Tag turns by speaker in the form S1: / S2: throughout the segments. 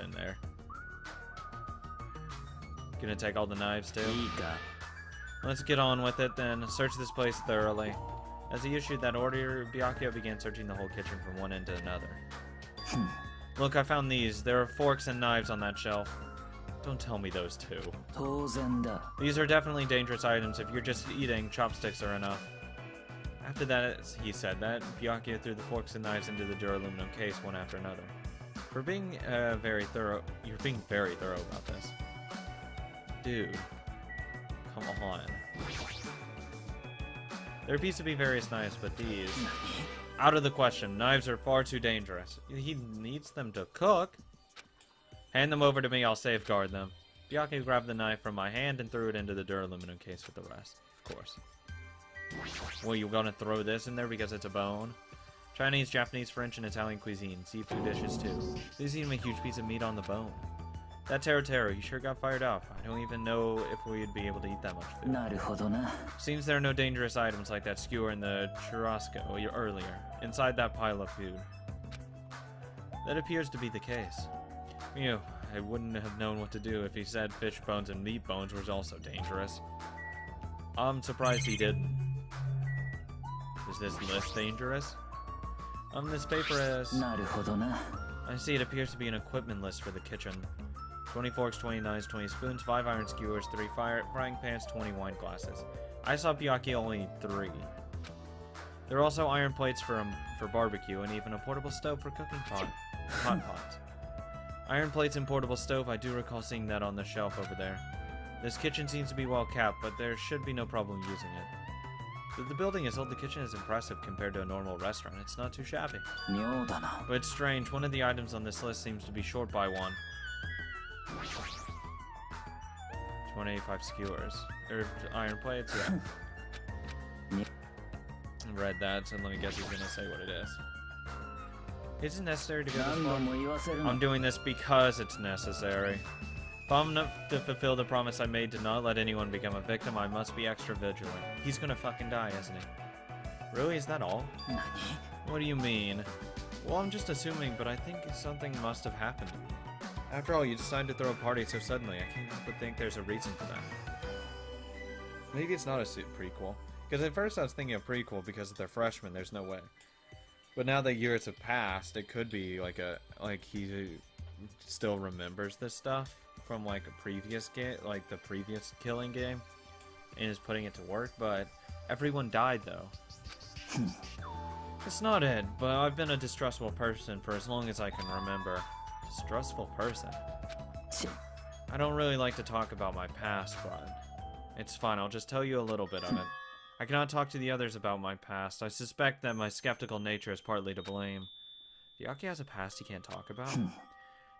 S1: in there. Gonna take all the knives too? Let's get on with it then. Search this place thoroughly. As he issued that order, Byakuya began searching the whole kitchen from one end to another. Look, I found these. There are forks and knives on that shelf. Don't tell me those two. These are definitely dangerous items. If you're just eating, chopsticks are enough. After that, he said that, Byakuya threw the forks and knives into the duraluminum case one after another. For being very thorough, you're being very thorough about this. Dude, come on. There appears to be various knives, but these... Out of the question. Knives are far too dangerous. He needs them to cook. Hand them over to me, I'll safeguard them. Byakuya grabbed the knife from my hand and threw it into the duraluminum case with the rest. Of course. Well, you gonna throw this in there because it's a bone? Chinese, Japanese, French, and Italian cuisine. Seafood dishes, too. These even a huge piece of meat on the bone. That Taro, he sure got fired up. I don't even know if we'd be able to eat that much food. Seems there are no dangerous items like that skewer in the churrasco earlier, inside that pile of food. That appears to be the case. I wouldn't have known what to do if he said fish bones and meat bones was also dangerous. I'm surprised he didn't. Is this list dangerous? This paper is... I see, it appears to be an equipment list for the kitchen. 20 forks, 20 knives, 20 spoons, 5 iron skewers, 3 frying pans, 20 wine glasses. I saw Byakuya only need 3. There are also iron plates for barbecue, and even a portable stove for cooking hot pots. Iron plates and portable stove, I do recall seeing that on the shelf over there. This kitchen seems to be well kept, but there should be no problem using it. The building is old, the kitchen is impressive compared to a normal restaurant. It's not too shabby. But it's strange, one of the items on this list seems to be short by one. 285 skewers. Or iron plates, yeah. Read that, so let me guess he's gonna say what it is. Is it necessary to go this far? I'm doing this because it's necessary. If I'm enough to fulfill the promise I made to not let anyone become a victim, I must be extra vigilant. He's gonna fucking die, isn't he? Really? Is that all? What do you mean? Well, I'm just assuming, but I think something must have happened. After all, you decided to throw a party so suddenly. I can't help but think there's a reason for that. Maybe it's not a prequel. Because at first I was thinking of prequel because they're freshmen, there's no way. But now that years have passed, it could be like he still remembers this stuff from like a previous game, like the previous killing game, and is putting it to work, but everyone died though. It's not it, but I've been a distrustful person for as long as I can remember. Distrustful person? I don't really like to talk about my past, but it's fine, I'll just tell you a little bit of it. I cannot talk to the others about my past. I suspect that my skeptical nature is partly to blame. Byakuya has a past he can't talk about?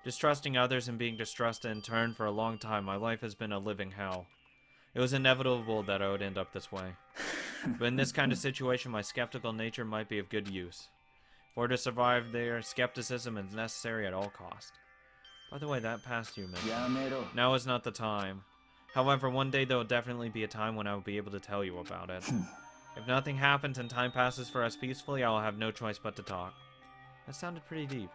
S1: Distrusting others and being distrusted in turn for a long time, my life has been a living hell. It was inevitable that I would end up this way. But in this kind of situation, my skeptical nature might be of good use. For to survive there, skepticism is necessary at all cost. By the way, that past you mentioned. Now is not the time. However, one day there will definitely be a time when I will be able to tell you about it. If nothing happens and time passes for us peacefully, I will have no choice but to talk. That sounded pretty deep.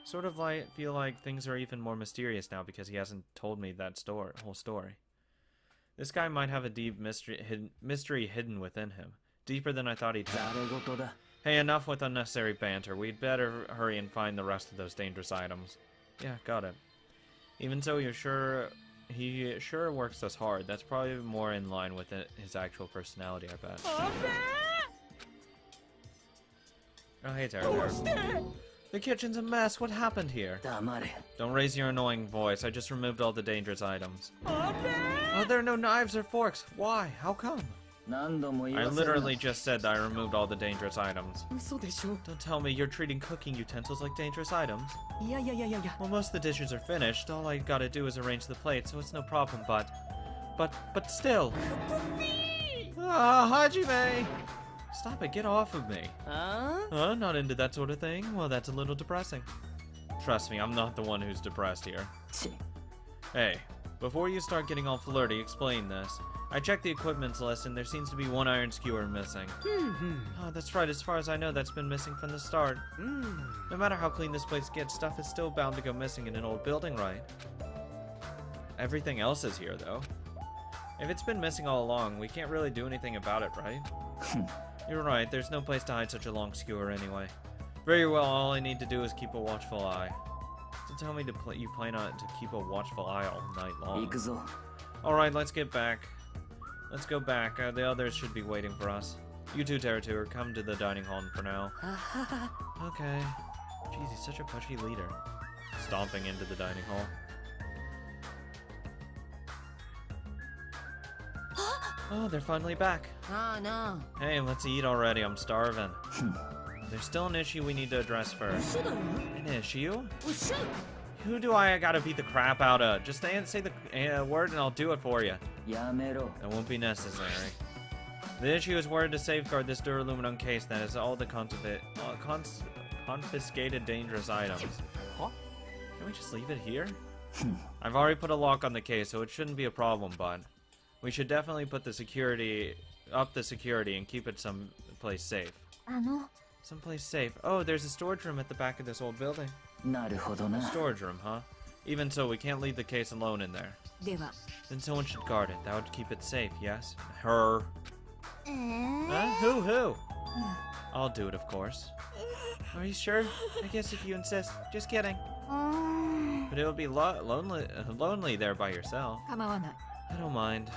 S1: Sort of like, feel like things are even more mysterious now because he hasn't told me that whole story. This guy might have a deep mystery hidden within him. Deeper than I thought he'd have. Hey, enough with unnecessary banter. We'd better hurry and find the rest of those dangerous items. Yeah, got it. Even so, he sure works us hard. That's probably more in line with his actual personality, I bet. Oh, hey, Taro. The kitchen's a mess. What happened here? Don't raise your annoying voice. I just removed all the dangerous items. Oh, there are no knives or forks. Why? How come? I literally just said that I removed all the dangerous items. Don't tell me you're treating cooking utensils like dangerous items. Well, most of the dishes are finished. All I gotta do is arrange the plate, so it's no problem, but still. Ah, Hajime! Stop it, get off of me. Not into that sort of thing? Well, that's a little depressing. Trust me, I'm not the one who's depressed here. Hey, Before you start getting all flirty, explain this. I checked the equipment's list and there seems to be one iron skewer missing. Oh, that's right. As far as I know, that's been missing from the start. No matter how clean this place gets, stuff is still bound to go missing in an old building, right? Everything else is here, though. If it's been missing all along, we can't really do anything about it, right? You're right. There's no place to hide such a long skewer anyway. Very well. All I need to do is keep a watchful eye. Don't tell me you plan on to keep a watchful eye all night long. Alright, let's get back. Let's go back. The others should be waiting for us. You two, Terratuer, come to the dining hall for now. Okay. Jeez, he's such a pushy leader. Stomping into the dining hall. Oh, they're finally back.
S2: Oh, no.
S1: Hey, let's eat already. I'm starving. There's still an issue we need to address first. An issue? Who do I gotta beat the crap out of? Just say the word and I'll do it for you. That won't be necessary. The issue is where to safeguard this duraluminum case that has all the confiscated dangerous items. Huh? Can we just leave it here? I've already put a lock on the case, so it shouldn't be a problem, but we should definitely put the security and keep it someplace safe. Someplace safe. Oh, there's a storage room at the back of this old building. Storage room, huh? Even so, we can't leave the case alone in there. Then someone should guard it. That would keep it safe, yes? Her. Who? I'll do it, of course. Are you sure? I guess if you insist. Just kidding. But it would be lonely there by yourself. I don't mind.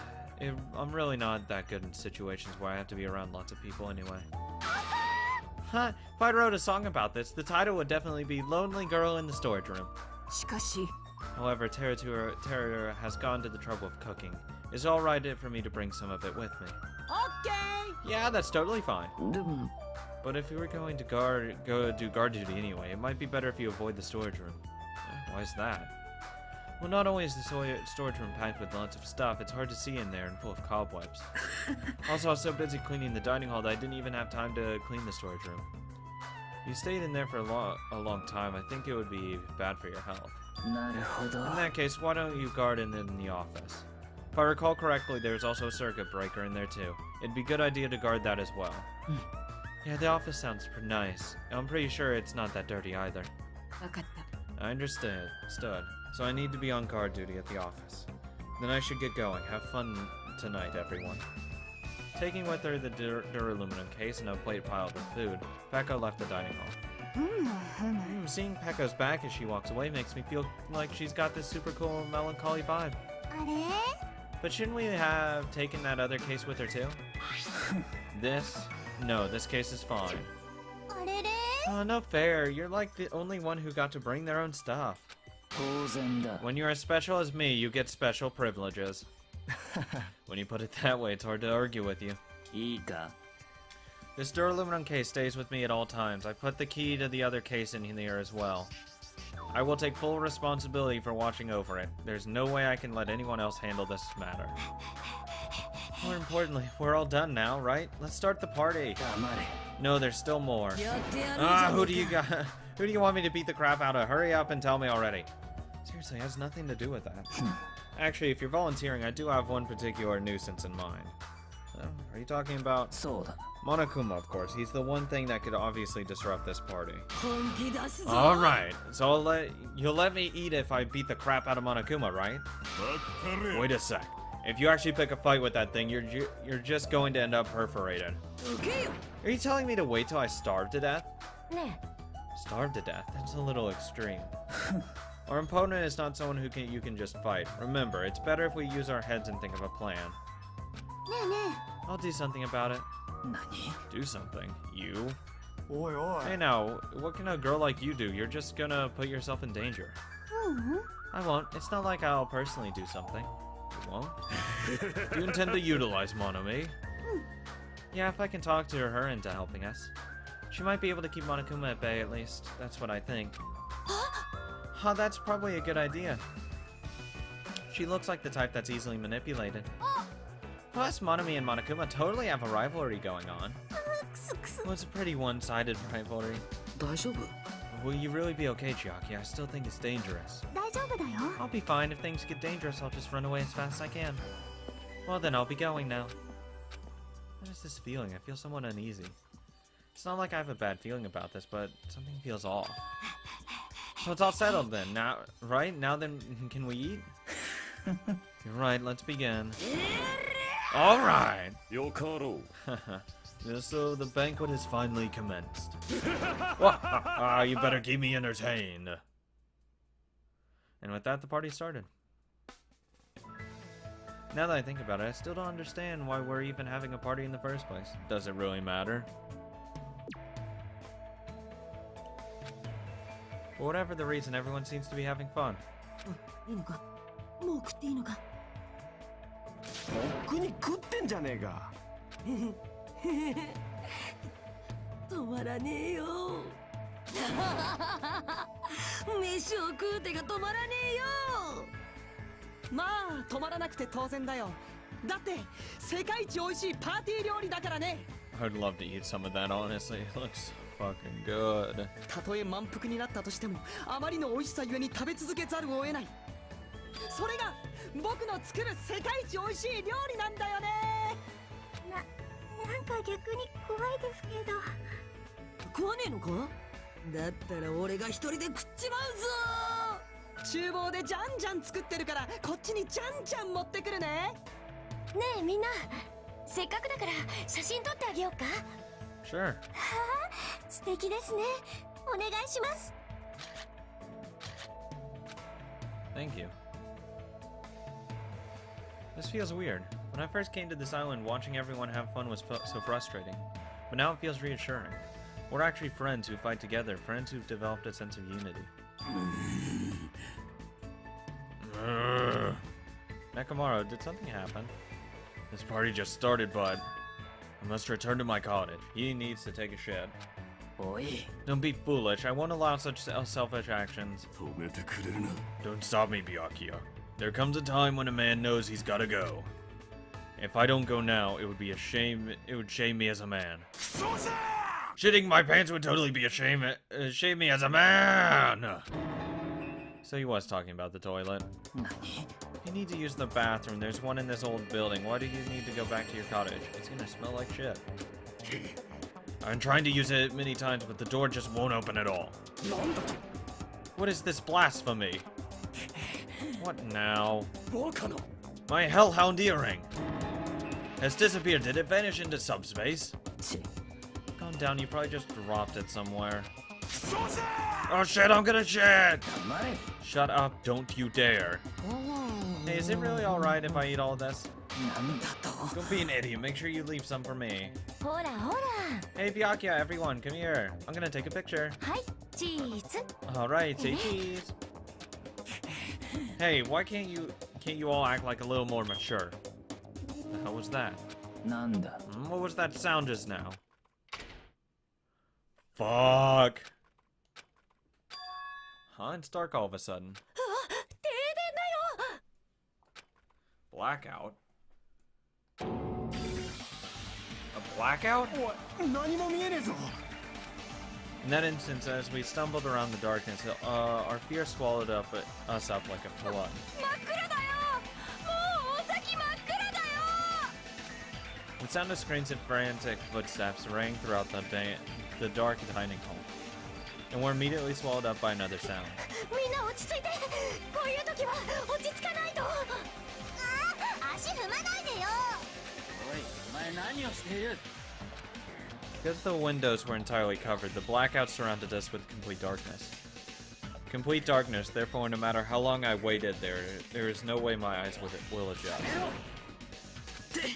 S1: I'm really not that good in situations where I have to be around lots of people anyway. Huh, if I wrote a song about this, the title would definitely be Lonely Girl in the Storage Room. However, Terror has gone to the trouble of cooking. Is it alright for me to bring some of it with me? Okay! Yeah, that's totally fine. But if you were going to go do guard duty anyway, it might be better if you avoid the storage room. Why is that? Well, not only is the storage room packed with lots of stuff, it's hard to see in there and full of cobwebs. Also, I was so busy cleaning the dining hall that I didn't even have time to clean the storage room. You stayed in there for a long time. I think it would be bad for your health. In that case, why don't you guard in the office? If I recall correctly, there's also a circuit breaker in there too. It'd be a good idea to guard that as well. Yeah, the office sounds pretty nice. I'm pretty sure it's not that dirty either. I understood. So I need to be on guard duty at the office. Then I should get going. Have fun tonight, everyone. Taking with her the duraluminum case and a plate piled with food, Pekka left the dining hall. Seeing Pekka's back as she walks away makes me feel like she's got this super cool melancholy vibe. But shouldn't we have taken that other case with her too? No, this case is fine. Oh, no fair. You're like the only one who got to bring their own stuff. When you're as special as me, you get special privileges. When you put it that way, it's hard to argue with you. This duraluminum case stays with me at all times. I put the key to the other case in here as well. I will take full responsibility for watching over it. There's no way I can let anyone else handle this matter. More importantly, we're all done now, right? Let's start the party. No, there's still more. Who do you want me to beat the crap out of? Hurry up and tell me already. Seriously, it has nothing to do with that. Actually, if you're volunteering, I do have one particular nuisance in mind. Are you talking about? Monokuma, of course. He's the one thing that could obviously disrupt this party. Alright, so you'll let me eat if I beat the crap out of Monokuma, right? Wait a sec. If you actually pick a fight with that thing, you're just going to end up perforated. Are you telling me to wait till I starve to death? Starve to death? That's a little extreme. Our opponent is not someone you can just fight. Remember, it's better if we use our heads and think of a plan. I'll do something about it. Do something? You? Hey now, what can a girl like you do? You're just gonna put yourself in danger. I won't. It's not like I'll personally do something. You won't? Do you intend to utilize Monomi? Yeah, if I can talk to her into helping us. She might be able to keep Monokuma at bay, at least. That's what I think. That's probably a good idea. She looks like the type that's easily manipulated. Plus, Monomi and Monokuma totally have a rivalry going on. Well, it's a pretty one-sided rivalry. Will you really be okay, Chiaki? I still think it's dangerous.
S2: 大丈夫だよ。
S1: I'll be fine. If things get dangerous, I'll just run away as fast as I can. Well, then I'll be going now. What is this feeling? I feel somewhat uneasy. It's not like I have a bad feeling about this, but something feels off. So it's all settled then. Now, right? Now then, can we eat? You're right, let's begin. Alright!
S3: Yokaro.
S1: So the banquet has finally commenced. You better keep me entertained. And with that, the party started. Now that I think about it, I still don't understand why we're even having a party in the first place. Does it really matter? For whatever the reason, everyone seems to be having fun.
S2: いいのかもう食っていいのか
S3: とっくに食ってんじゃねえか。
S2: 止まらねえよ飯を食う手が止まらねえよ
S4: まあ止まらなくて当然だよ。だって世界一美味しいパーティー料理だからね。
S1: I'd love to eat some of that, honestly. It looks fucking good.
S4: たとえ満腹になったとしてもあまりの美味しさゆえに食べ続けざるを得ない。それが僕の作る世界一美味しい料理なんだよね。
S2: なんか逆に怖いですけど食わねえのかだったら俺が一人で食っちまうぞ
S4: 厨房でじゃんじゃん作ってるからこっちにじゃんじゃん持ってくるね。
S2: ねえみんなせっかくだから写真撮ってあげようか
S1: Sure.
S2: 素敵ですねお願いします
S1: Thank you. This feels weird. When I first came to this island, watching everyone have fun was so frustrating. But now it feels reassuring. We're actually friends who fight together, friends who've developed a sense of unity. Nekomaru, did something happen? This party just started, bud. I must return to my cottage. He needs to take a shit. Don't be foolish. I won't allow such selfish actions.
S3: 止めてくれるな。
S1: Don't stop me, Byakuya. There comes a time when a man knows he's gotta go. If I don't go now, it would be a shame. It would shame me as a man. Shitting my pants would totally be a shame me as a man. So he was talking about the toilet. You need to use the bathroom. There's one in this old building. Why do you need to go back to your cottage? It's gonna smell like shit. I'm trying to use it many times, but the door just won't open at all. What is this blasphemy? What now? My hellhound earring has disappeared. Did it vanish into subspace? Calm down, you probably just dropped it somewhere. Oh shit, I'm gonna shit! Shut up, don't you dare. Hey, is it really alright if I eat all this? Don't be an idiot, make sure you leave some for me.
S2: ほらほら
S1: Hey Byakuya, everyone, come here. I'm gonna take a picture.
S2: はいチーズ
S1: Alright, say cheese. Hey, why can't you all act like a little more mature? The hell was that? What was that sound just now? Fuck. Huh? It's dark all of a sudden.
S2: 停電だよ
S1: Blackout? A blackout?
S3: おい、何も見えねえぞ。
S1: In that instance, as we stumbled around the darkness, our fear swallowed us up like a flood.
S2: 真っ暗だよもうお先真っ暗だよ
S1: The sound of screams and frantic footsteps rang throughout the dark dining hall, and were immediately swallowed up by another sound.
S2: みんな落ち着いてこういう時は落ち着かないと足踏まないでよ
S1: Because the windows were entirely covered, the blackout surrounded us with complete darkness. Complete darkness, therefore, no matter how long I waited there is no way my eyes will adjust.
S2: 電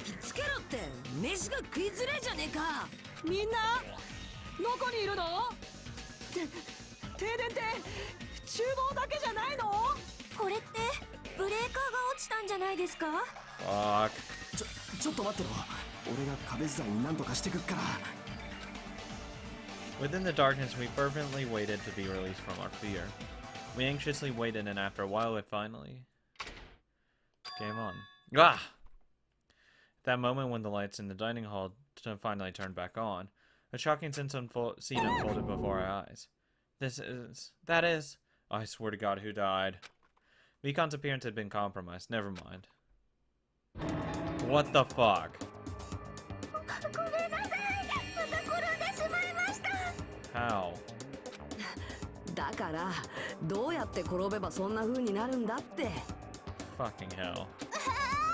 S2: 気つけろって飯が食いづれえじゃねえか
S4: みんなどこにいるの？停電って厨房だけじゃないの？
S2: これってブレーカーが落ちたんじゃないですか
S1: Fuck.
S3: ちょっと待ってろ。俺が壁伝いに何とかしてくっから。
S1: Within the darkness, we fervently waited to be released from our fear. We anxiously waited, and after a while, it finally came on. Ah! At that moment when the lights in the dining hall finally turned back on, A shocking scene unfolded before our eyes. That is... I swear to God, who died? Vikon's appearance had been compromised. Never mind. What the fuck? How?
S2: だからどうやって転べばそんな風になるんだって。
S1: Fucking hell.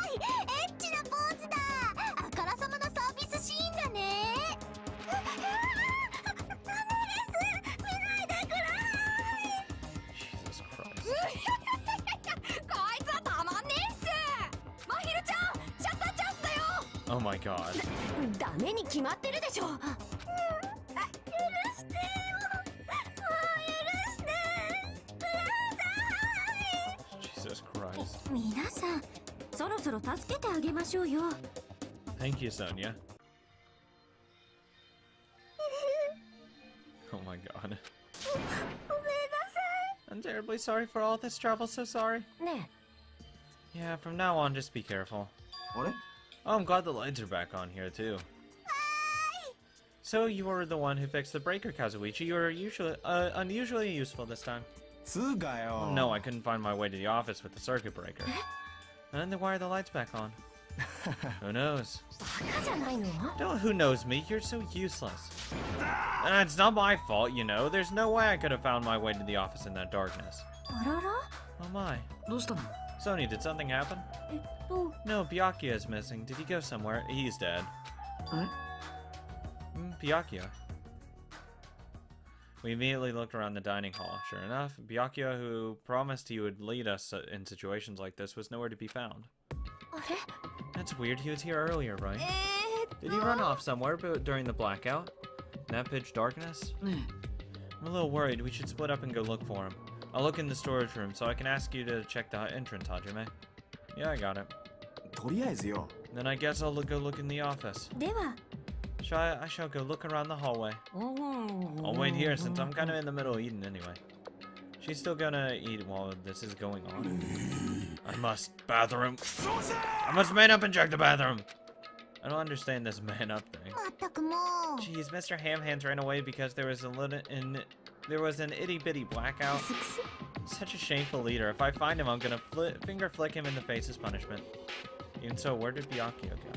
S5: エッチなポーズだ。あからさまなサービスシーンだね。ダメです。見ないでください。
S1: Jesus Christ.
S5: こいつはたまんねえっす。まひるちゃん、シャッターチャンスだよ。
S1: Oh my God.
S5: ダメに決まってるでしょ。許してよ。
S1: Jesus Christ.
S5: 皆さん、そろそろ助けてあげましょうよ。
S1: Thank you, Sonia. Oh my God.
S5: ごめんなさ
S1: I'm terribly sorry for all this trouble, so sorry.
S5: い。ね
S1: Yeah, from now on, just be careful.
S3: あれ
S1: Oh, I'm glad the lights are back on here, too. So, you were the one who fixed the breaker, Kazuichi. You were unusually useful this time.
S3: つうかよ
S1: No, I couldn't find my way to the office with the circuit breaker. And then why are the lights back on? Who knows?
S5: バカじゃないの？
S1: Who knows me? You're so useless. It's not my fault, you know. There's no way I could have found my way to the office in that darkness.
S5: あらら？
S1: Oh my.
S4: どうしたの？
S1: Sonia, did something happen?
S5: と、
S1: No, Byakuya is missing. Did he go somewhere? He's dead.
S4: え？
S1: Byakuya. We immediately looked around the dining hall. Sure enough, Byakuya, who promised he would lead us in situations like this, was nowhere to be found.
S5: あれ？
S1: That's weird. He was here earlier, right? Did he run off somewhere during the blackout? In that pitch darkness?
S4: ね
S1: I'm a little worried. We should split up and go look for him. I'll look in the storage room so I can ask you to check the entrance, Hajime. Yeah, I got it.
S3: とりあえずよ
S1: Then I guess I'll go look in the office.
S5: では、
S1: I shall go look around the hallway. I'll wait here since I'm kind of in the middle of eating anyway. She's still gonna eat while this is going on. I must bathroom. I must man up and check the bathroom. I don't understand this man up thing.
S5: まったくもう。
S1: Jeez, Mr. Ham Hands ran away because there was an itty bitty blackout. Such a shameful leader. If I find him, I'm gonna finger flick him in the face as punishment. Even so, where did Byakuya go?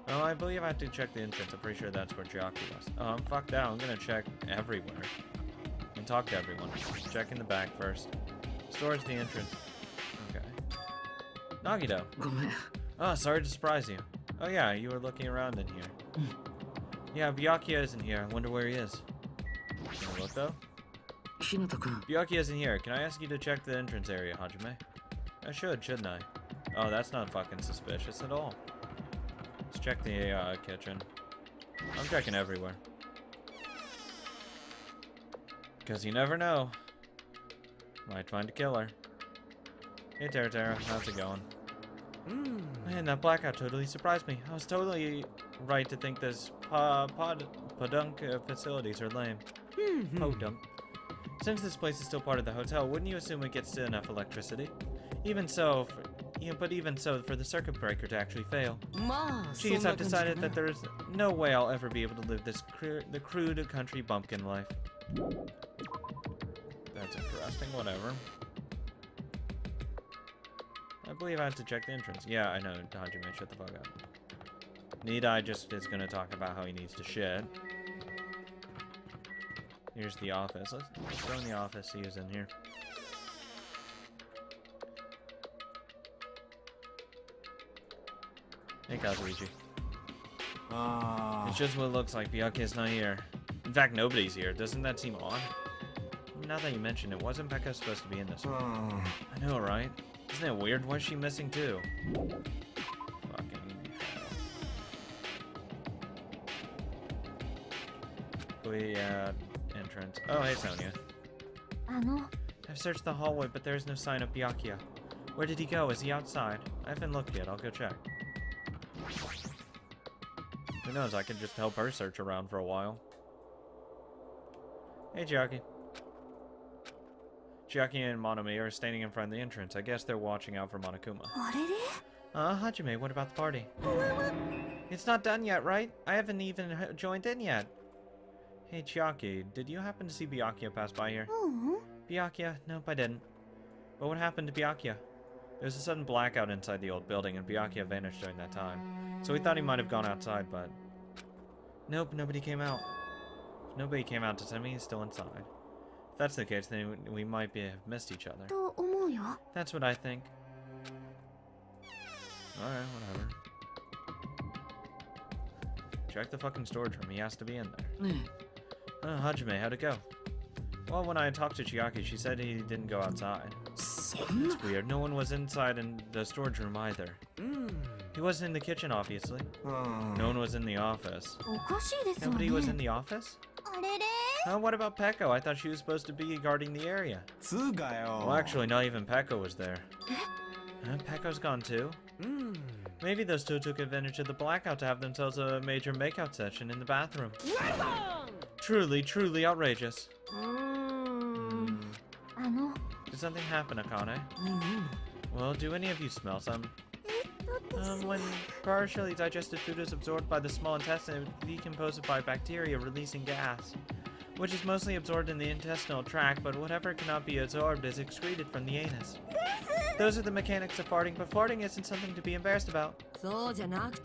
S1: Oh, I believe I have to check the entrance. I'm pretty sure that's where Byakuya was. Oh, I'm fucked out. I'm gonna check everywhere. And talk to everyone. Check in the back first. Storage the entrance. Okay. Nagito.
S4: ごめん。
S1: Oh, sorry to surprise you. Oh yeah, you were looking around in here. Yeah, Byakuya isn't here. I wonder where he is. Can I look though?
S4: ひなたくん。
S1: Byakuya isn't here. Can I ask you to check the entrance area, Hajime? I should, shouldn't I? Oh, that's not fucking suspicious at all. Let's check the kitchen. I'm checking everywhere. Because you never know. Might find a killer. Hey, Tara, how's it going? Man, that blackout totally surprised me. I was totally right to think this podunk facilities are lame. Podunk. Since this place is still part of the hotel, wouldn't you assume it gets enough electricity? Even so, but even so, for the circuit breaker to actually fail.
S4: まあ、
S1: Jeez, I've decided that there's no way I'll ever be able to live this the crude country bumpkin life. That's interesting, whatever. I believe I have to check the entrance. Yeah, I know, Hajime, shut the fuck up. Need-Eye just is gonna talk about how he needs to shit. Here's the office. Let's go in the office, see who's in here. Hey, Kazuichi. It's just what it looks like. Byakuya's not here. In fact, nobody's here. Doesn't that seem odd? Now that you mention it, wasn't Becca supposed to be in this one? I know, right? Isn't it weird? Why is she missing too? Fucking hell. Entrance. Oh, hey, Sonia.
S5: あの、
S1: I've searched the hallway, but there's no sign of Byakuya. Where did he go? Is he outside? I haven't looked yet. I'll go check. Who knows? I could just help her search around for a while. Hey, Chiaki. Chiaki and Monami are standing in front of the entrance. I guess they're watching out for Monokuma.
S5: あれれ？
S1: Hajime, what about the party? It's not done yet, right? I haven't even joined in yet. Hey, Chiaki, did you happen to see Byakuya pass by here? Byakuya? Nope, I didn't. But what happened to Byakuya? There was a sudden blackout inside the old building, and Byakuya vanished during that time. So we thought he might have gone outside, but... Nope, nobody came out. If nobody came out to tell me he's still inside. If that's the case, then we might have missed each other. That's what I think. Alright, whatever. Check the fucking storage room, he has to be in there. Hajime, how'd it go? Well, when I talked to Chiaki, she said he didn't go outside. It's weird, no one was inside in the storage room either. He wasn't in the kitchen, obviously. No one was in the office. Nobody was in the office? What about Pekko? I thought she was supposed to be guarding the area. Well, actually, not even Pekko was there. Pekko's gone too. Maybe those two took advantage of the blackout to have themselves a major makeout session in the bathroom. Truly, truly outrageous. Did something happen, Akane? Well, do any of you smell some? When partially digested food is absorbed by the small intestine, it decomposes by bacteria releasing gas, which is mostly absorbed in the intestinal tract, but whatever cannot be absorbed is excreted from the anus. Those are the mechanics of farting, but farting isn't something to be embarrassed about. No, I'm not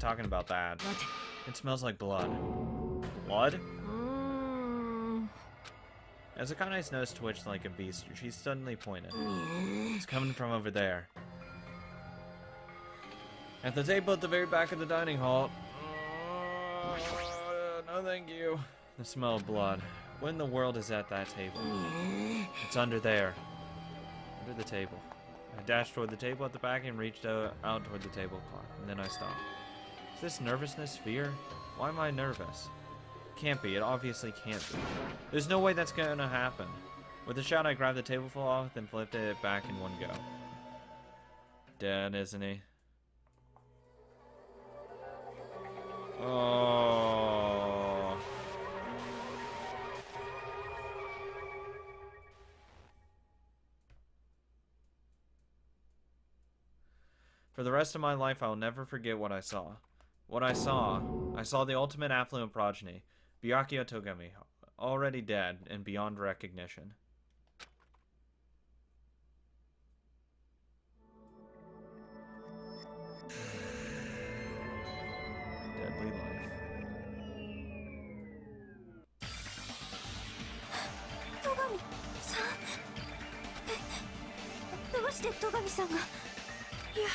S1: talking about that. It smells like blood. Blood? As Akane's nose twitched like a beast, she suddenly pointed. It's coming from over there. At the table at the very back of the dining hall. No thank you. The smell of blood. What in the world is at that table? It's under there. Under the table. I dashed toward the table at the back and reached out toward the tablecloth, and then I stopped. Is this nervousness, fear? Why am I nervous? Can't be. It obviously can't be. There's no way that's gonna happen. With a shout, I grabbed the tablecloth and flipped it back in one go. Dead, isn't he? Oh. For the rest of my life, I will never forget what I saw. What I saw the ultimate affluent progeny, Byakuya Togami, already dead and beyond recognition. Deadly life.
S5: 戸上さん。どうして戸上さんが。いや。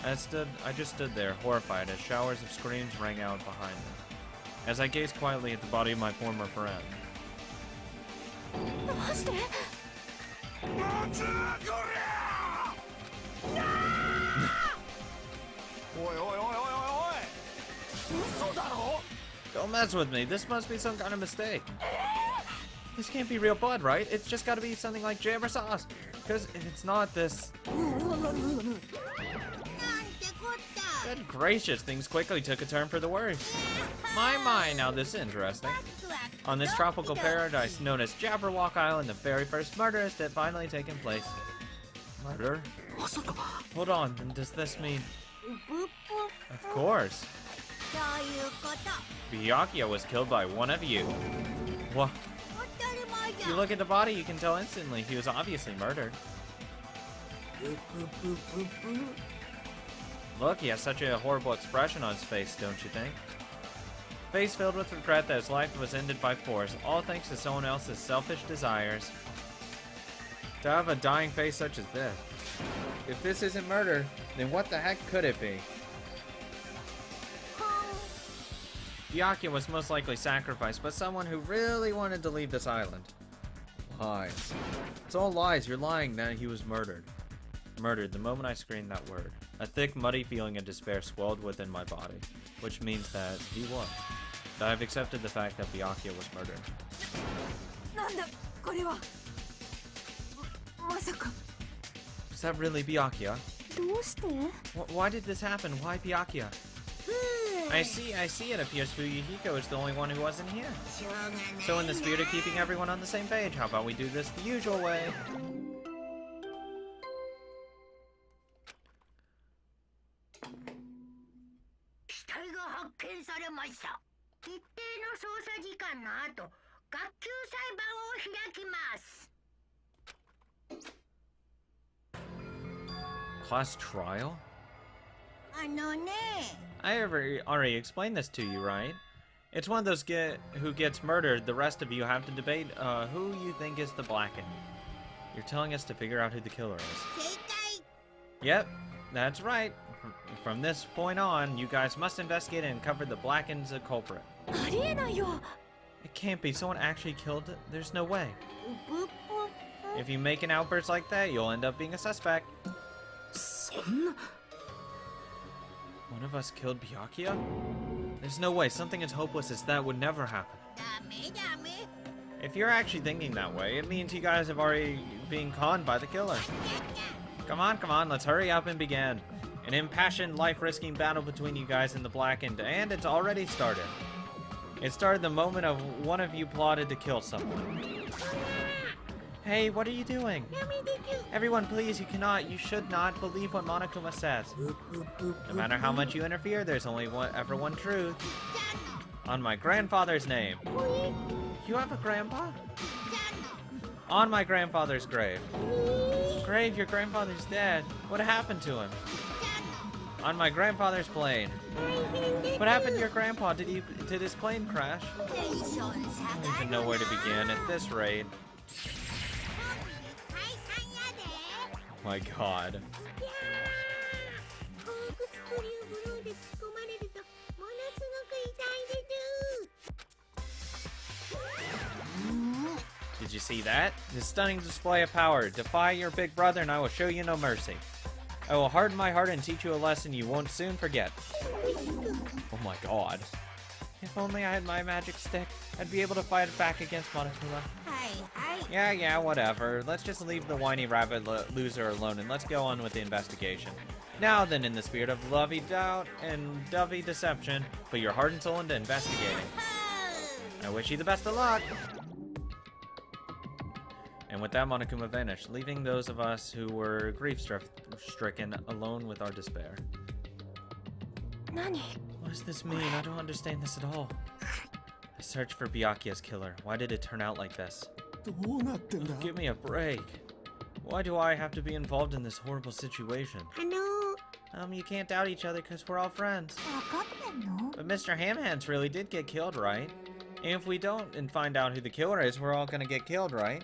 S1: I just stood there, horrified, as showers of screams rang out behind me, as I gazed quietly at the body of my former friend.
S5: どうして。
S1: Don't mess with me. This must be some kind of mistake. This can't be real blood, right? It's just gotta be something like jam or sauce. Because it's not this... Good gracious, things quickly took a turn for the worse. My, now this is interesting. On this tropical paradise known as Jabberwock Island, the very first murder has finally taken place. Murder? Hold on, then does this mean... Of course. Byakuya was killed by one of you. What? If you look at the body, you can tell instantly he was obviously murdered. Look, he has such a horrible expression on his face, don't you think? Face filled with regret that his life was ended by force, all thanks to someone else's selfish desires. To have a dying face such as this. If this isn't murder, then what the heck could it be? Byakuya was most likely sacrificed by someone who really wanted to leave this island. Lies. It's all lies. You're lying that he was murdered. Murdered the moment I screamed that word. A thick, muddy feeling of despair swelled within my body, which means that he was. That I've accepted the fact that Byakuya was murdered. Is that really Byakuya? Why did this happen? Why Byakuya? I see, it appears Fuyuhiko is the only one who wasn't here. So in the spirit of keeping everyone on the same page, how about we do this the usual way?
S5: 解されました。一定の捜査時間の後、学級裁判を開きます。
S1: Class trial?
S5: あのね。
S1: I already explained this to you, right? It's one of those who gets murdered. The rest of you have to debate who you think is the blackened. You're telling us to figure out who the killer is.
S5: 正解。
S1: Yep, that's right. From this point on, you guys must investigate and uncover the blackened's culprit.
S2: ありえないよ。
S1: It can't be. Someone actually killed it. There's no way.
S5: ぷっぷ。
S1: If you make an outburst like that, you'll end up being a suspect.
S4: そんな。
S1: One of us killed Byakuya? There's no way. Something as hopeless as that would never happen.
S5: ダメダメ。
S1: If you're actually thinking that way, it means you guys have already been conned by the killer. Come on, let's hurry up and begin. An impassioned, life-risking battle between you guys and the blackened, and it's already started. It started the moment of one of you plotted to kill someone. Hey, what are you doing? Everyone, please, you should not believe what Monokuma says. No matter how much you interfere, there's only ever one truth. On my grandfather's name. You have a grandpa? On my grandfather's grave. Grave, your grandfather's dead. What happened to him? On my grandfather's plane. What happened to your grandpa? Did his plane crash? I don't even know where to begin at this rate. Oh my god. Did you see that? The stunning display of power. Defy your big brother and I will show you no mercy. I will harden my heart and teach you a lesson you won't soon forget. Oh my god. If only I had my magic stick, I'd be able to fight back against Monokuma. Yeah, whatever. Let's just leave the whiny rabbit loser alone and let's go on with the investigation. Now then, in the spirit of lovey doubt and dovey deception, put your heart and soul into investigating. I wish you the best of luck. And with that, Monokuma vanished, leaving those of us who were grief-stricken alone with our despair.
S2: Nani?
S1: What does this mean? I don't understand this at all. I searched for Byakuya's killer. Why did it turn out like this?
S3: どうなってんだ
S1: Give me a break. Why do I have to be involved in this horrible situation? You can't doubt each other because we're all friends. But Mr. Hamhands really did get killed, right? And if we don't and find out who the killer is, we're all gonna get killed, right?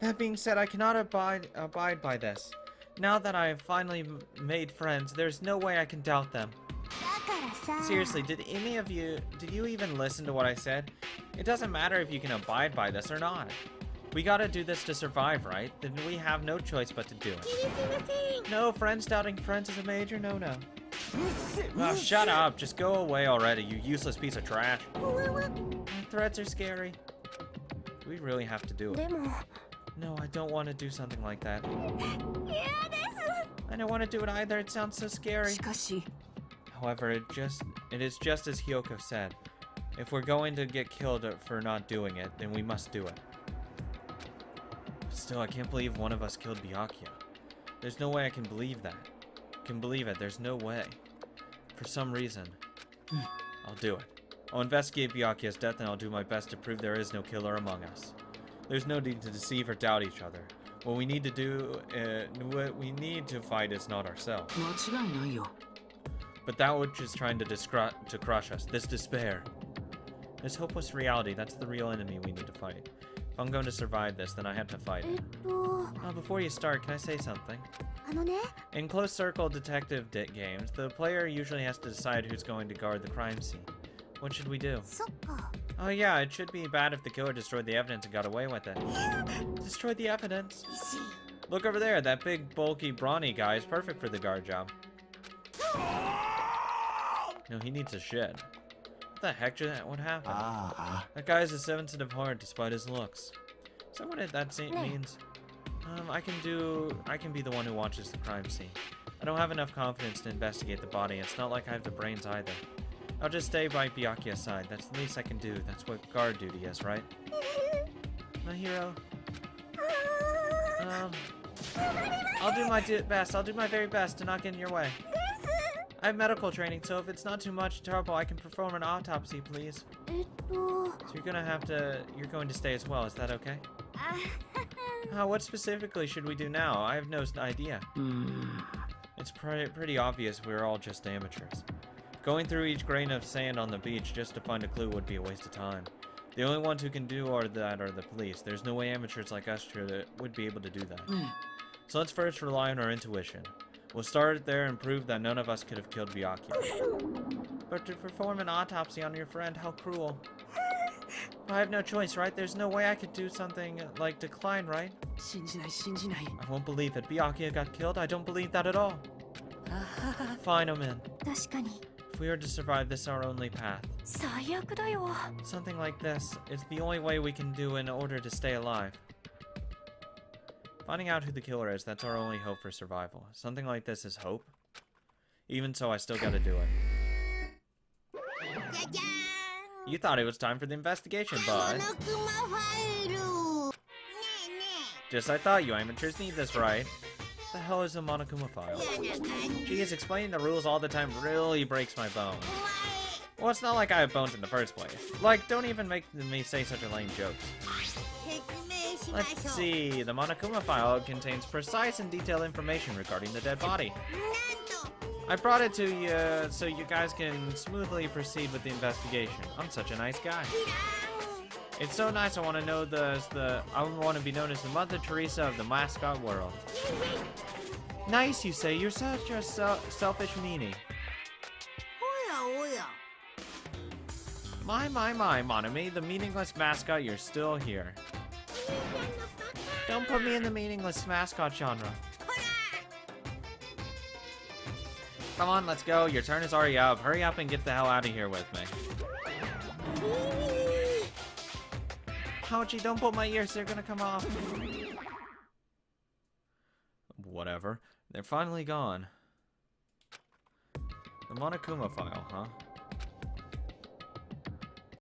S1: That being said, I cannot abide by this. Now that I have finally made friends, there's no way I can doubt them. Seriously, did you even listen to what I said? It doesn't matter if you can abide by this or not. We gotta do this to survive, right? Then we have no choice but to do it. No, friends doubting friends is a major no-no. Oh, shut up. Just go away already, you useless piece of trash. Threats are scary. Do we really have to do it? No, I don't want to do something like that. I don't want to do it either. It sounds so scary.
S2: しかし
S1: However, it is just as Hyoko said. If we're going to get killed for not doing it, then we must do it. But still, I can't believe one of us killed Byakuya. There's no way I can believe that. Can believe it. There's no way. For some reason. I'll do it. I'll investigate Byakuya's death and I'll do my best to prove there is no killer among us. There's no need to deceive or doubt each other. What we need to do, what we need to fight is not ourselves.
S4: 間違いないよ。
S1: But that which is trying to crush us, this despair. This hopeless reality, that's the real enemy we need to fight. If I'm going to survive this, then I have to fight it. Before you start, can I say something? In close circle detective games, the player usually has to decide who's going to guard the crime scene. What should we do? Oh yeah, it should be bad if the killer destroyed the evidence and got away with it. Destroyed the evidence? Look over there, that big, bulky, brawny guy is perfect for the guard job. No, he needs a shed. What the heck what happened? That guy has a sensitive heart despite his looks. Is that what that means? I can be the one who watches the crime scene. I don't have enough confidence to investigate the body. It's not like I have the brains either. I'll just stay by Byakuya's side. That's the least I can do. That's what guard duty is, right? My hero. I'll do my best. I'll do my very best to not get in your way. I have medical training, so if it's not too much trouble, I can perform an autopsy, please. So you're going to stay as well, is that okay? What specifically should we do now? I have no idea. It's pretty obvious we're all just amateurs. Going through each grain of sand on the beach just to find a clue would be a waste of time. The only ones who can do that are the police. There's no way amateurs like us would be able to do that. So let's first rely on our intuition. We'll start there and prove that none of us could have killed Byakuya. But to perform an autopsy on your friend, how cruel. I have no choice, right? There's no way I could do something like decline, right?
S4: 信じない信じない
S1: I won't believe that Byakuya got killed. I don't believe that at all. Fine, Omin.
S5: 確かに
S1: If we are to survive, this is our only path.
S5: 最悪だよ
S1: Something like this. It's the only way we can do in order to stay alive. Finding out who the killer is, that's our only hope for survival. Something like this is hope. Even so, I still gotta do it.
S5: じゃじゃ
S1: You thought it was time for the investigation,
S5: ーん
S1: bud.
S5: このクマファイルねえね
S1: Just I thought, you amateurs need this, right? The hell is a Monokuma
S5: え
S1: file?
S5: 嫌な感じ
S1: Geez, explaining the rules all the time really breaks my bones.
S5: お前
S1: Well, it's not like I have bones in the first place. Like, don't even make me say such a lame joke.
S5: 説明しま
S1: Let's
S5: しょう
S1: see. The Monokuma file contains precise and detailed information regarding the dead body.
S5: なんと
S1: I brought it to you so you guys can smoothly proceed with the investigation. I'm such a nice guy.
S5: いらん
S1: It's so nice. I want to know I want to be known as the Mother Teresa of the mascot world. Nice, you say. You're such a selfish meanie.
S2: おやおや
S1: My, Monami, the meaningless mascot. You're still here. Don't put me in the meaningless mascot genre. Come on, let's go. Your turn is already up. Hurry up and get the hell out of here with me. Ouchie, don't pull my ears. They're gonna come off. Whatever. They're finally gone. The Monokuma file, huh?